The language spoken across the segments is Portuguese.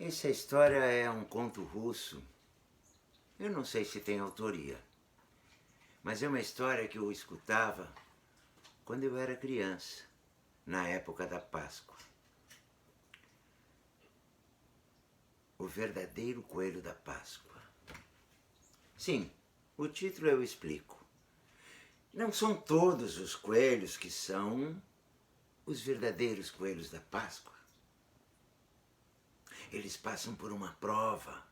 Essa história é um conto russo. Eu não sei se tem autoria, mas é uma história que eu escutava quando eu era criança, na época da Páscoa. O verdadeiro coelho da Páscoa. Sim, o título eu explico. Não são todos os coelhos que são os verdadeiros coelhos da Páscoa. Eles passam por uma prova.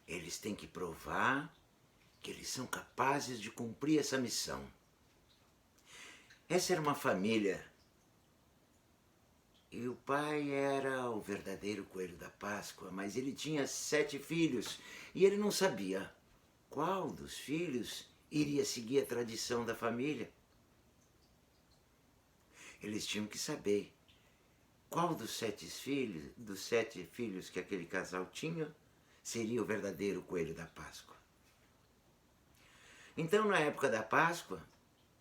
Eles têm que provar que eles são capazes de cumprir essa missão. Essa era uma família e o pai era o verdadeiro coelho da Páscoa, mas ele tinha 7 filhos e ele não sabia qual dos filhos iria seguir a tradição da família. Eles tinham que saber qual dos 7 filhos que aquele casal tinha, seria o verdadeiro coelho da Páscoa. Então, na época da Páscoa,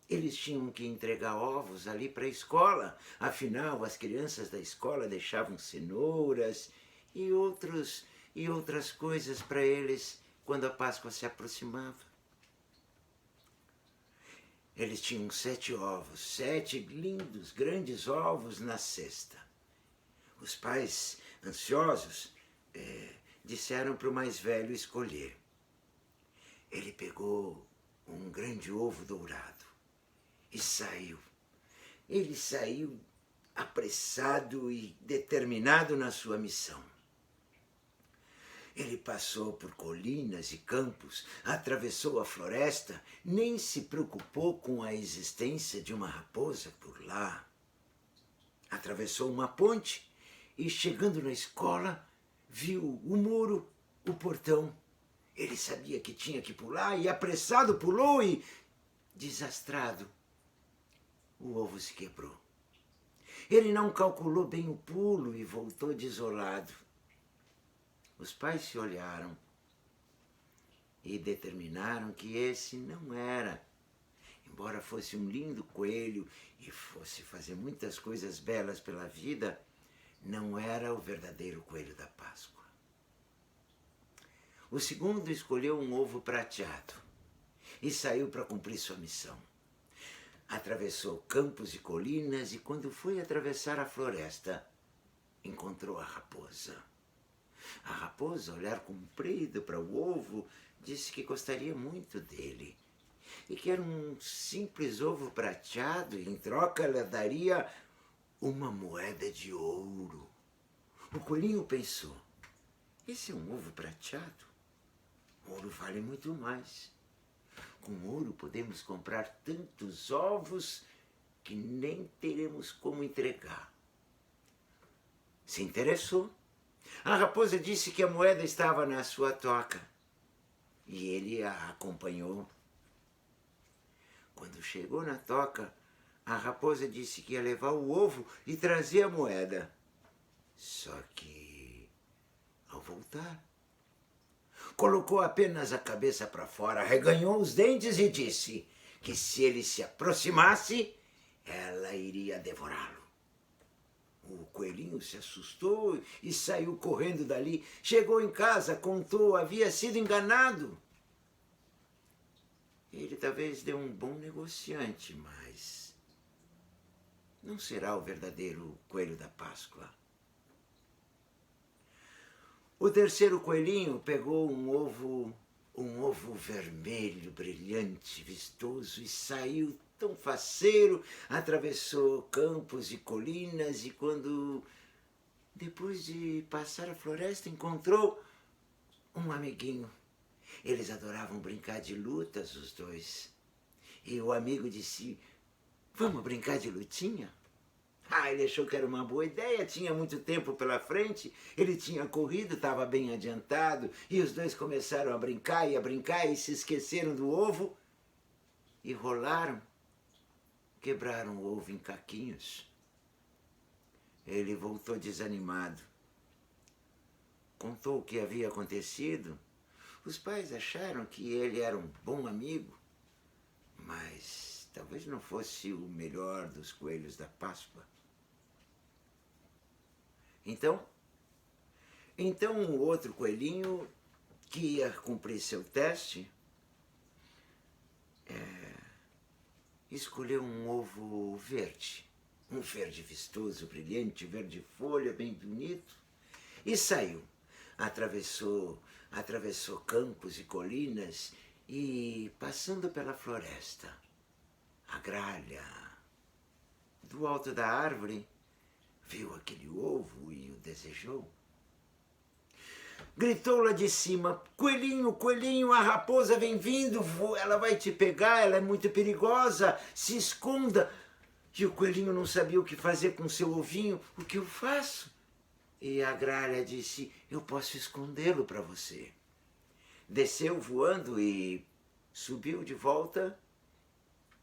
eles tinham que entregar ovos ali para a escola. Afinal, as crianças da escola deixavam cenouras e outras coisas para eles quando a Páscoa se aproximava. Eles tinham 7 ovos, 7 lindos, grandes ovos na cesta. Os pais, ansiosos, disseram para o mais velho escolher. Ele pegou um grande ovo dourado e saiu. Ele saiu apressado e determinado na sua missão. Ele passou por colinas e campos, atravessou a floresta, nem se preocupou com a existência de uma raposa por lá. Atravessou uma ponte e, chegando na escola, viu o muro, o portão. Ele sabia que tinha que pular e, apressado, pulou e, desastrado, o ovo se quebrou. Ele não calculou bem o pulo e voltou desolado. Os pais se olharam e determinaram que esse não era. Embora fosse um lindo coelho e fosse fazer muitas coisas belas pela vida, não era o verdadeiro coelho da Páscoa. O segundo escolheu um ovo prateado e saiu para cumprir sua missão. Atravessou campos e colinas e, quando foi atravessar a floresta, encontrou a raposa. A raposa, olhar comprido para o ovo, disse que gostaria muito dele e que era um simples ovo prateado e, em troca, ela daria uma moeda de ouro. O coelhinho pensou: esse é um ovo prateado? Ouro vale muito mais. Com ouro podemos comprar tantos ovos que nem teremos como entregar. Se interessou. A raposa disse que a moeda estava na sua toca e ele a acompanhou. Quando chegou na toca, a raposa disse que ia levar o ovo e trazer a moeda. Só que, ao voltar, colocou apenas a cabeça para fora, arreganhou os dentes e disse que, se ele se aproximasse, ela iria devorá-lo. O coelhinho se assustou e saiu correndo dali. Chegou em casa, contou, havia sido enganado. Ele talvez deu um bom negociante, mas não será o verdadeiro coelho da Páscoa. O terceiro coelhinho pegou um ovo vermelho, brilhante, vistoso, e saiu tão faceiro, atravessou campos e colinas e, quando, depois de passar a floresta, encontrou um amiguinho. Eles adoravam brincar de lutas, os dois. E o amigo disse: vamos brincar de lutinha? Ele achou que era uma boa ideia, tinha muito tempo pela frente, ele tinha corrido, estava bem adiantado, e os dois começaram a brincar e se esqueceram do ovo e rolaram, quebraram o ovo em caquinhos. Ele voltou desanimado. Contou o que havia acontecido. Os pais acharam que ele era um bom amigo, mas talvez não fosse o melhor dos coelhos da Páscoa. Então, Então o outro coelhinho, que ia cumprir seu teste, escolheu um ovo verde. Um verde vistoso, brilhante, verde folha, bem bonito. E saiu. Atravessou campos e colinas e, passando pela floresta, a gralha, do alto da árvore, viu aquele ovo e o desejou. Gritou lá de cima: coelhinho, coelhinho, a raposa vem vindo, ela vai te pegar, ela é muito perigosa, se esconda. E o coelhinho não sabia o que fazer com seu ovinho. O que eu faço? E a gralha disse: eu posso escondê-lo para você. Desceu voando e subiu de volta,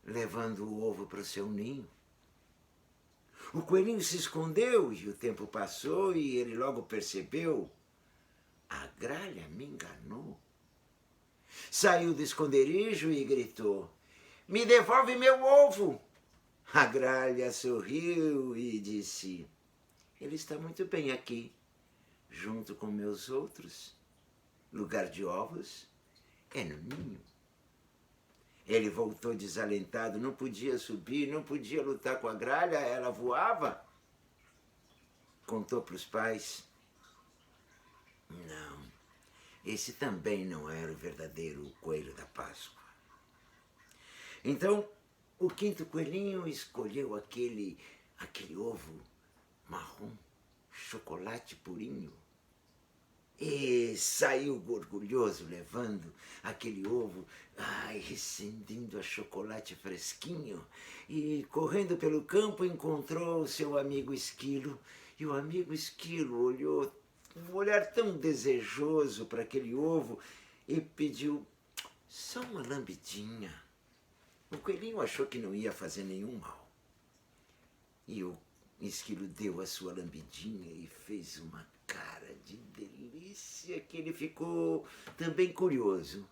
levando o ovo para o seu ninho. O coelhinho se escondeu e o tempo passou e ele logo percebeu: a gralha me enganou. Saiu do esconderijo e gritou: me devolve meu ovo! A gralha sorriu e disse: ele está muito bem aqui, junto com meus outros. Lugar de ovos é no ninho. Ele voltou desalentado, não podia subir, não podia lutar com a gralha, ela voava. Contou para os pais: não, esse também não era o verdadeiro coelho da Páscoa. Então, o quinto coelhinho escolheu aquele ovo marrom, chocolate purinho, e saiu orgulhoso levando aquele ovo, recendendo a chocolate fresquinho, e correndo pelo campo encontrou o seu amigo esquilo, e o amigo esquilo olhou um olhar tão desejoso para aquele ovo e pediu só uma lambidinha. O coelhinho achou que não ia fazer nenhum mal. E o esquilo deu a sua lambidinha e fez uma cara de delícia que ele ficou também curioso.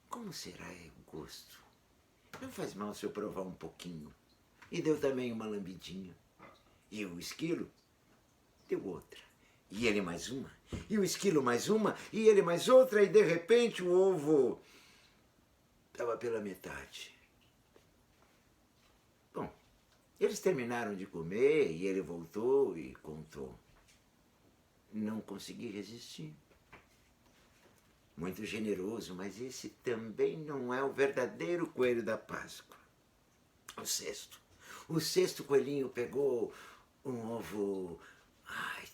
Como será o gosto? Não faz mal se eu provar um pouquinho. E deu também uma lambidinha. E o esquilo deu outra. E ele mais uma. E o esquilo mais uma. E ele mais outra. E de repente o ovo estava pela metade. Bom, eles terminaram de comer e ele voltou e contou: não consegui resistir. Muito generoso, mas esse também não é o verdadeiro coelho da Páscoa. O sexto coelhinho pegou um ovo,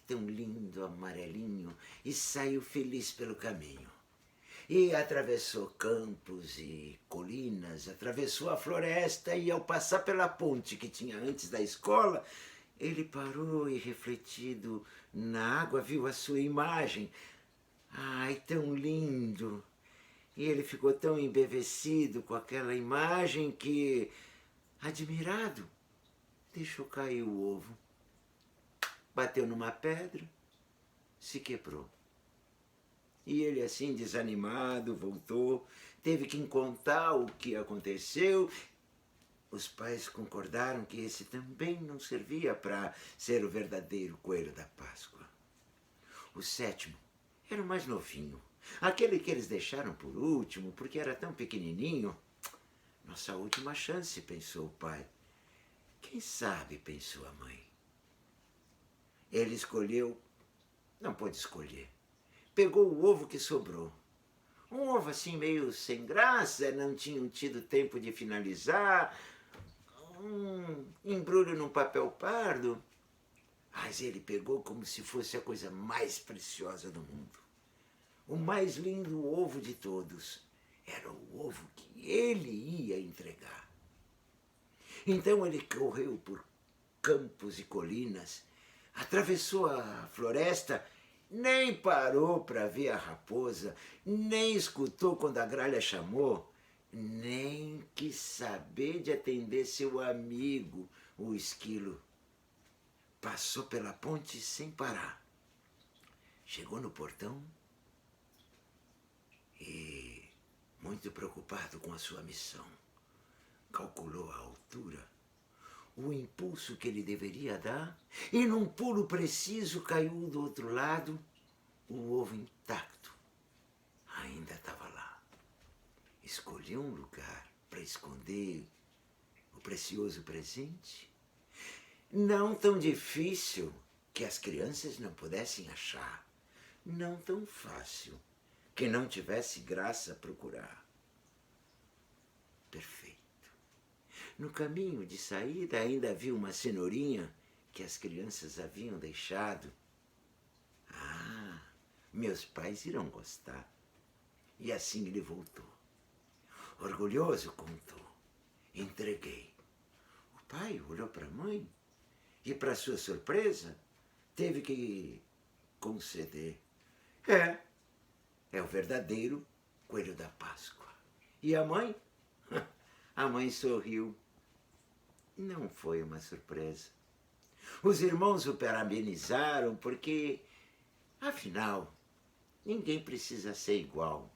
tão lindo, amarelinho, e saiu feliz pelo caminho. E atravessou campos e colinas, atravessou a floresta e, ao passar pela ponte que tinha antes da escola, ele parou e, refletido na água, viu a sua imagem. Tão lindo! E ele ficou tão embevecido com aquela imagem que, admirado, deixou cair o ovo. Bateu numa pedra, se quebrou. E ele, assim, desanimado, voltou, teve que contar o que aconteceu. Os pais concordaram que esse também não servia para ser o verdadeiro coelho da Páscoa. O sétimo era o mais novinho, aquele que eles deixaram por último, porque era tão pequenininho. Nossa última chance, pensou o pai. Quem sabe, pensou a mãe. Ele escolheu, não pôde escolher. Pegou o ovo que sobrou. Um ovo assim meio sem graça, não tinham tido tempo de finalizar. Um embrulho num papel pardo. Mas ele pegou como se fosse a coisa mais preciosa do mundo. O mais lindo ovo de todos. Era o ovo que ele ia entregar. Então ele correu por campos e colinas, atravessou a floresta, nem parou para ver a raposa, nem escutou quando a gralha chamou, nem quis saber de atender seu amigo, o esquilo. Passou pela ponte sem parar. Chegou no portão e, muito preocupado com a sua missão, calculou a altura. o impulso que ele deveria dar e, num pulo preciso, caiu do outro lado, o ovo intacto. Ainda estava lá. Escolhi um lugar para esconder o precioso presente. Não tão difícil que as crianças não pudessem achar. Não tão fácil que não tivesse graça procurar. Perfeito. No caminho de saída ainda havia uma cenourinha que as crianças haviam deixado. Ah, meus pais irão gostar. E assim ele voltou. Orgulhoso, contou. Entreguei. O pai olhou para a mãe e, para sua surpresa, teve que conceder. É o verdadeiro coelho da Páscoa. E a mãe? A mãe sorriu. Não foi uma surpresa. Os irmãos o parabenizaram porque, afinal, ninguém precisa ser igual.